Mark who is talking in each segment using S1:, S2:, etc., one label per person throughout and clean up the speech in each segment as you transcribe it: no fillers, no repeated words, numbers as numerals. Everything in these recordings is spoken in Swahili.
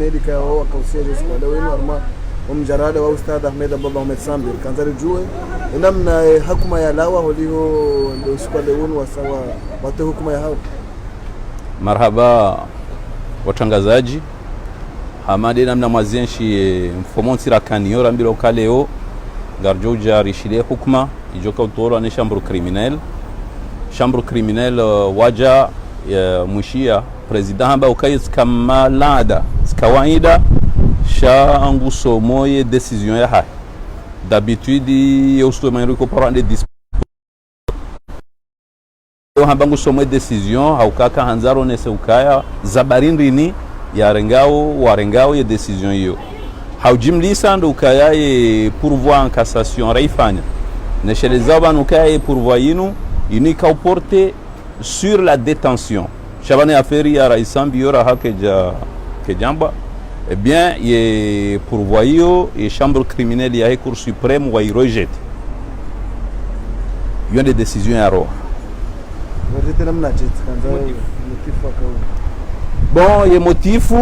S1: criminel kao akausia Jessica leo ni arma mjarada wa Ustadh Ahmed Baba Ahmed Sambir kanzari jue namna hukuma ya lawa holio ndio siku leo wa sawa watu hukuma ya hao.
S2: Marhaba watangazaji hamadi namna mazienshi mfomo tsirakani yora mbilo kaleo garjoja rishile hukuma ijoka utoro ne chambre criminelle waja mwishia president hamba ukais kamalada kawaida shangu somoye decision ya hai d'habitude yosto manruko parande hamba ngu somoye decision haukaka hanzaro nese ukaya zabarindini ya rengao warengao ya decision hiyo haujimlisa ndo ukaya ye pourvoi en cassation raifanya ne chez les aban ukaya ye pourvoi yinu inika uporte sur la détention chabane affaire ya raisambi yora hakeja kejamba eh bien ye pourvoyo et chambre criminelle ya cour suprême wa rejette yon des décisions à ro bon ye motifu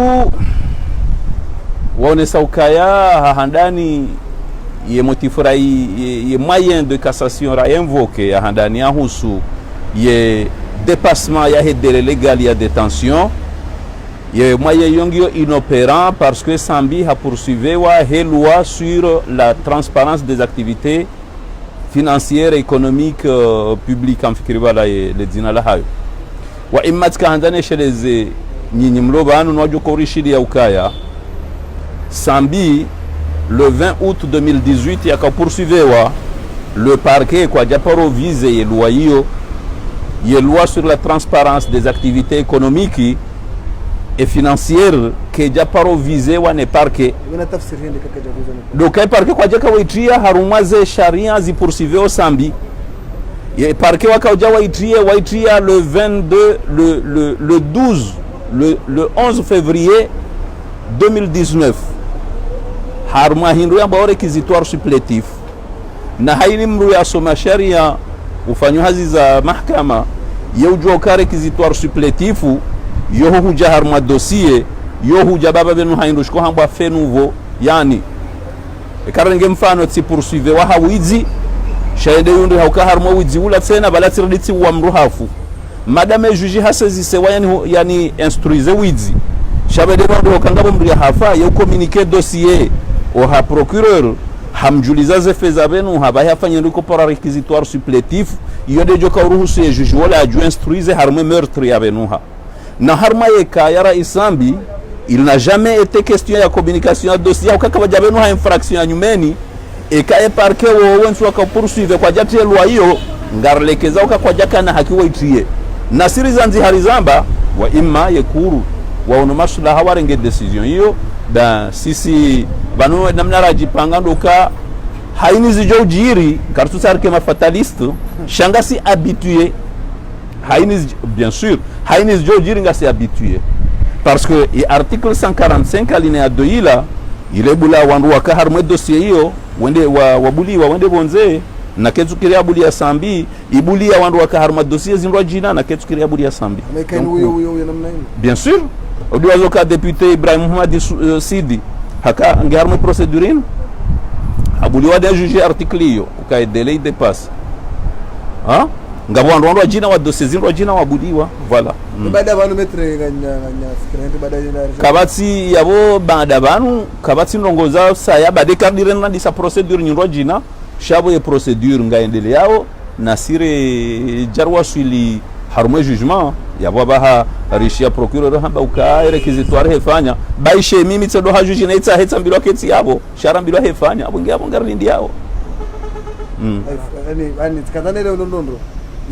S2: wone saukaya handani ye motifu rai ye moyen de cassation ra invoqué handani ahusu ye dépassement ya délai légal ya détention ye moyen yongio inopérant parce que Sambi a poursuivi wa loi sur la transparence des activités financières et économiques publiques en fikiriwa la le dina la hayo wa imatka handane sheleze nyinyi mloba anu nwajo korishidi ya ukaya Sambi le 20 août 2018 yaka poursuivi wa le parquet kwa japaro vise ye loi hiyo ye loi sur la transparence des activités économiques et financières que japaro vise wa ne parquet donc ay parquet kwa jaka waitria harumaze sharia zi poursuivi au Sambi ye parquet waka waitria le 22 le 12 le 11 février 2019 harma hindu ya baore réquisitoire supplétif na haini mru ya soma sharia ufanyo hazi za mahkama yeujua ka réquisitoire supplétif yo huja harma dossier yo huja baba benu haindu shko hamba fait nouveau yani karenge mfano tsi poursuivre wa hawizi shaide yundu hauka harma wizi ula tena balatiriti wa mruhafu madame juge hasezi se yani instruise wizi shabede ndo kangabo mri hafa yo communiquer dossier au ha procureur hamjuliza ze fezabenu haba yafanya ndiko para réquisitoire supplétif yode joka uruhusu ye juge wala aju instruise harma meurtre ya benuha na harma yeka yara Isambi il n'a jamais été question ya communication ya dossier ukaka bajabenu ha infraction ya nyumeni eka parquet wo wensu waka poursuivre kwa jatie loi hiyo ngarlekeza kwa jaka na haki waitrie na siri zanzi harizamba wa imma yekuru wa unomashula hawarenge decision hiyo da sisi banu namna rajipanga ndoka haini zijo jiri kartu sarke mafataliste shanga si habitué haini bien sûr haini zijo jiri nga si habitué parce que l'article 145 alinéa 2 ila ile bula wandu waka harmwe dossier hiyo wende wabuliwa wende bonze na ketu kiria bulia Sambi ibulia wandu waka harma dossier zinro jina na ketu kiria bulia Sambi bien sûr odiwazo ka député Ibrahim Mohamed Sidi haka ngarme procédure abuliwa de juger article hiyo ukae délai dépasse ngabo wandu jina wa dossier zinro jina wabuliwa voilà
S1: baada banu metre ganya screen baada
S2: kabati yabo baada banu kabati ndongoza saya bade kadire na disa procédure nyiro jina shabo ye procédure ngaendele yao na sire jarwa swili harume jugement yabo baha rishia procureur hamba uka réquisitoire hefanya baishe mimi tsedo ha juge na itsa hetsa mbilo keti yabo shara mbilo hefanya abo ngabo ngarindi yao
S1: ani tikadane leo ndondo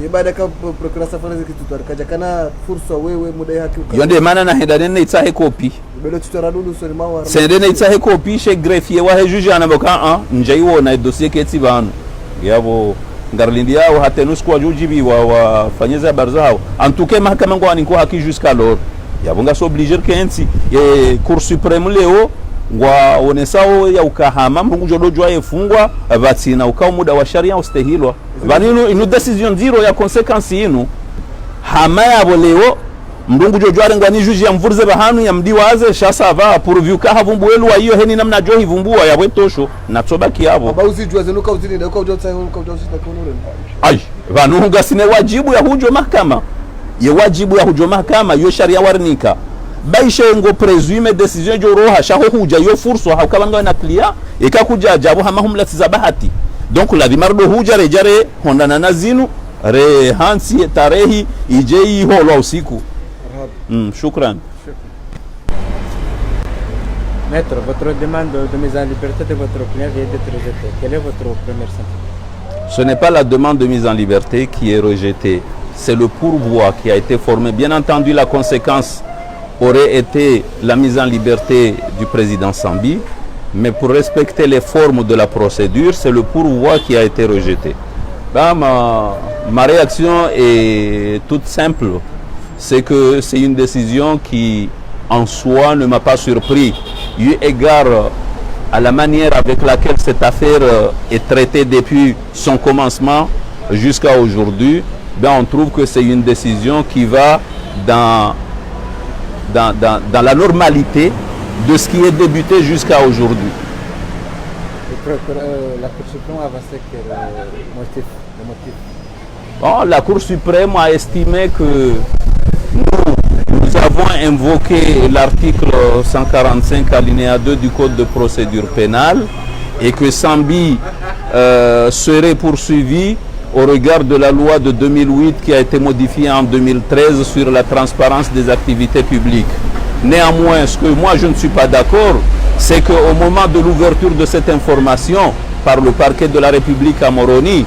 S1: yebada ka procureur safari réquisitoire kaja kana fursa wewe muda haki
S2: yonde mana na hedane na itsa he copy
S1: belo tutora lulu so mawa
S2: sende na itsa he copy chez greffier wa he juge anaboka njaiwo na dossier keti banu yabo ngarlindi yao hatenus kwa jujibi wa fanyeza barzao en tout cas mahakama ngwani ko haki jusqu'alors yabonga so obliger kensi ye cour suprême leo wa onesao ya ukahama mungu jodojwa yefungwa vatsina ukao muda wa sharia ustehilwa baninu inu decision zero ya consequence inu hama yabo leo mndungu jojo arengwani juji ya mvurze bahanu ya mdiwaze shasava pourvu ka havumbuelu hiyo heni namna jo hivumbua ya wetosho na tsobaki yabo
S1: abauzi jua zenuka uzini ndio kwa utsa kwa utsa kunure
S2: ai vanunga sine wajibu ya hujo mahakama ye wajibu ya hujo mahakama yo sharia warnika baisha ngo presume decision jo roha shaho huja yo furso haukabanga na clear ikakuja ajabu hamahumla tizabahati donc la vimardo huja rejare hondana nazinu re hansi tarehi ijei holo usiku. Shukran.
S3: Maître, votre demande de mise en liberté de votre client vient d'être rejetée. Quel est votre premier sentiment?
S2: Ce n'est pas la demande de mise en liberté qui est rejetée, c'est le pourvoi qui a été formé. Bien entendu, la conséquence aurait été la mise en liberté du président Sambi, mais pour respecter les formes de la procédure, c'est le pourvoi qui a été rejeté. Là, ma réaction est toute simple. C'est que c'est une décision qui, en soi, ne m'a pas surpris. Eu égard à la manière avec laquelle cette affaire est traitée depuis son commencement jusqu'à aujourd'hui, on trouve que c'est une décision qui va dans la normalité de ce qui est débuté jusqu'à aujourd'hui.
S3: La Cour suprême a avancé quel motif?
S2: Bon, la Cour suprême a estimé que nous avons invoqué l'article 145 alinéa 2 du Code de procédure pénale et que Sambi serait poursuivi au regard de la loi de 2008 qui a été modifiée en 2013 sur la transparence des activités publiques. Néanmoins, ce que moi je ne suis pas d'accord, c'est qu'au moment de l'ouverture de cette information par le parquet de la République à Moroni,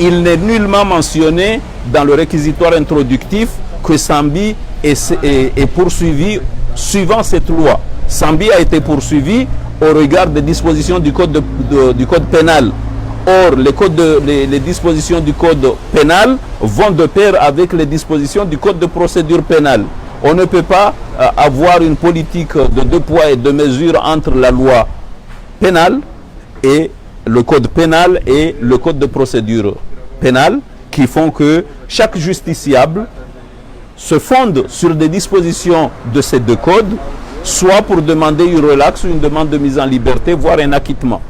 S2: il n'est nullement mentionné dans le réquisitoire introductif que Sambi est poursuivi suivant cette loi. Sambi a été poursuivi au regard des dispositions du code, du code pénal. Or, les dispositions du code pénal vont de pair avec les dispositions du code de procédure pénale. On ne peut pas avoir une politique de deux poids et deux mesures entre la loi pénale et le code pénal et le code de procédure pénale qui font que chaque justiciable se fonde sur des dispositions de ces deux codes, soit pour demander une relaxe ou une demande de mise en liberté, voire un acquittement.